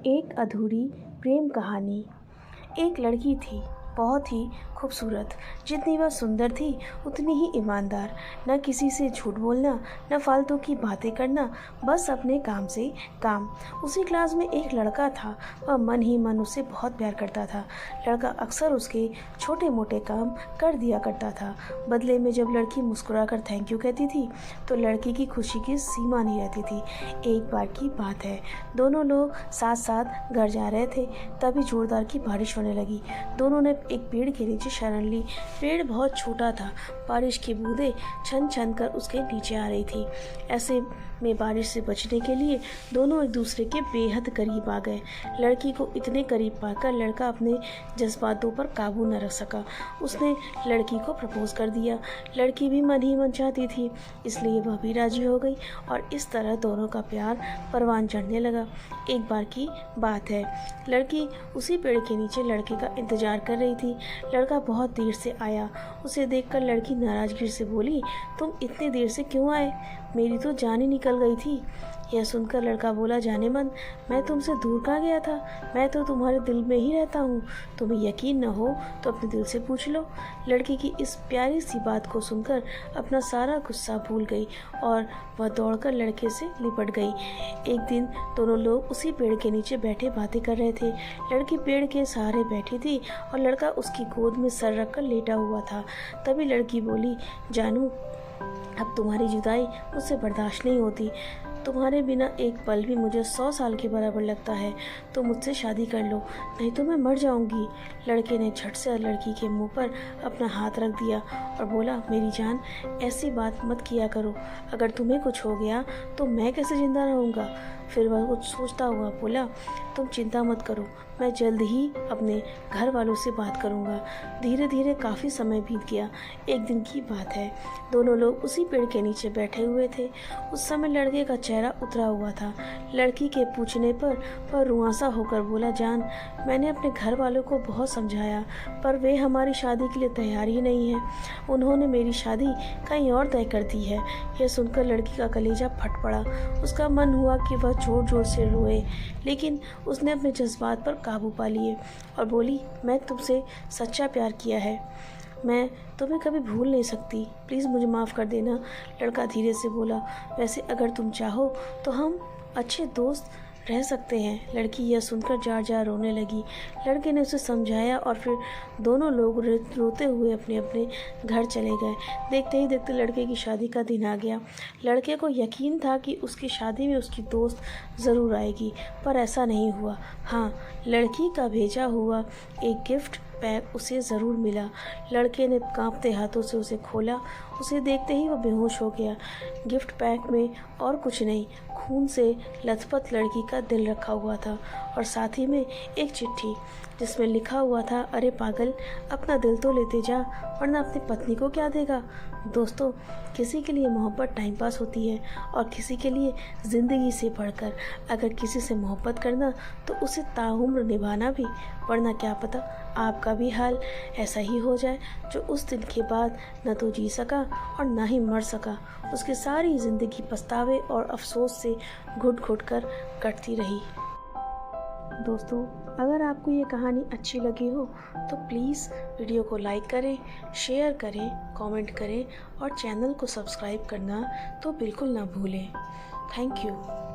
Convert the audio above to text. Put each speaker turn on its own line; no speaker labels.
एक अधूरी प्रेम कहानी। एक लड़की थी, बहुत ही खूबसूरत। जितनी वह सुंदर थी उतनी ही ईमानदार। न किसी से झूठ बोलना, न फालतू की बातें करना, बस अपने काम से काम। उसी क्लास में एक लड़का था। वह मन ही मन उससे बहुत प्यार करता था। लड़का अक्सर उसके छोटे मोटे काम कर दिया करता था। बदले में जब लड़की मुस्कुराकर थैंक यू कहती थी तो लड़की की खुशी की सीमा नहीं रहती थी। एक बार की बात है, दोनों लोग साथ साथ घर जा रहे थे, तभी जोरदार की बारिश होने लगी। दोनों ने एक पेड़ के नीचे शरण ली। पेड़ बहुत छोटा था, बारिश की बूंदें छन छन कर उसके नीचे आ रही थी। ऐसे में बारिश से बचने के लिए दोनों एक दूसरे के बेहद करीब आ गए। लड़की को इतने करीब पाकर लड़का अपने जज्बातों पर काबू न रख सका। उसने लड़की को प्रपोज कर दिया। लड़की भी मन ही मन चाहती थी, इसलिए वह भी राजी हो गई और इस तरह दोनों का प्यार परवान चढ़ने लगा। एक बार की बात है, लड़की उसी पेड़ के नीचे लड़के का इंतजार कर रही थी। लड़का बहुत देर से आया। उसे देखकर लड़की नाराजगी से बोली, तुम इतनी देर से क्यों आए? मेरी तो जान ही निकल गई थी। यह सुनकर लड़का बोला, जाने मन, मैं तुमसे दूर कहाँ गया था, मैं तो तुम्हारे दिल में ही रहता हूँ। तुम्हें यकीन न हो तो अपने दिल से पूछ लो। लड़की की इस प्यारी सी बात को सुनकर अपना सारा गुस्सा भूल गई और वह दौड़कर लड़के से लिपट गई। एक दिन दोनों लोग उसी पेड़ के नीचे बैठे बातें कर रहे थे। लड़की पेड़ के सहारे बैठी थी और लड़का उसकी गोद में सर रखकर लेटा हुआ था। तभी लड़की बोली, जानू, अब तुम्हारी जुदाई मुझसे बर्दाश्त नहीं होती। तुम्हारे बिना एक पल भी मुझे 100 साल के बराबर लगता है। तो मुझसे शादी कर लो, नहीं तो मैं मर जाऊंगी। लड़के ने झट से लड़की के मुंह पर अपना हाथ रख दिया और बोला, मेरी जान, ऐसी बात मत किया करो। अगर तुम्हें कुछ हो गया तो मैं कैसे जिंदा रहूँगा? फिर वह कुछ सोचता हुआ बोला, तुम चिंता मत करो, मैं जल्द ही अपने घर वालों से बात करूंगा। धीरे धीरे काफ़ी समय बीत गया। एक दिन की बात है, दोनों लोग उसी पेड़ के नीचे बैठे हुए थे। उस समय लड़के का चेहरा उतरा हुआ था। लड़की के पूछने पर वह रुआंसा होकर बोला, जान, मैंने अपने घर वालों को बहुत समझाया, पर वे हमारी शादी के लिए तैयार ही नहीं है। उन्होंने मेरी शादी कहीं और तय कर दी है। यह सुनकर लड़की का कलेजा फट पड़ा। उसका मन हुआ कि वह जोर जोर से रोए, लेकिन उसने अपने जज्बात पर काबू पा लिए और बोली, मैं तुमसे सच्चा प्यार किया है, मैं तुम्हें कभी भूल नहीं सकती, प्लीज़ मुझे माफ़ कर देना। लड़का धीरे से बोला, वैसे अगर तुम चाहो तो हम अच्छे दोस्त रह सकते हैं। लड़की यह सुनकर जार जार रोने लगी। लड़के ने उसे समझाया और फिर दोनों लोग रोते हुए अपने अपने घर चले गए। देखते ही देखते लड़के की शादी का दिन आ गया। लड़के को यकीन था कि उसकी शादी में उसकी दोस्त ज़रूर आएगी, पर ऐसा नहीं हुआ। हाँ, लड़की का भेजा हुआ एक गिफ्ट पैक उसे ज़रूर मिला। लड़के ने कांपते हाथों से उसे खोला। उसे देखते ही वह बेहोश हो गया। गिफ्ट पैक में और कुछ नहीं, खून से लथपथ लड़की का दिल रखा हुआ था और साथ ही में एक चिट्ठी जिसमें लिखा हुआ था, अरे पागल, अपना दिल तो लेते जा, वरना अपनी पत्नी को क्या देगा। दोस्तों, किसी के लिए मोहब्बत टाइम पास होती है और किसी के लिए ज़िंदगी से बढ़कर। अगर किसी से मोहब्बत करना तो उसे ताउम्र निभाना भी, वरना क्या पता आपका भी हाल ऐसा ही हो जाए जो उस दिन के बाद न तो जी सका और ना ही मर सका। उसकी सारी ज़िंदगी पछतावे और अफसोस से घुट घुट कर कटती रही। दोस्तों, अगर आपको ये कहानी अच्छी लगी हो तो प्लीज़ वीडियो को लाइक करें, शेयर करें, कमेंट करें और चैनल को सब्सक्राइब करना तो बिल्कुल ना भूलें। Thank you.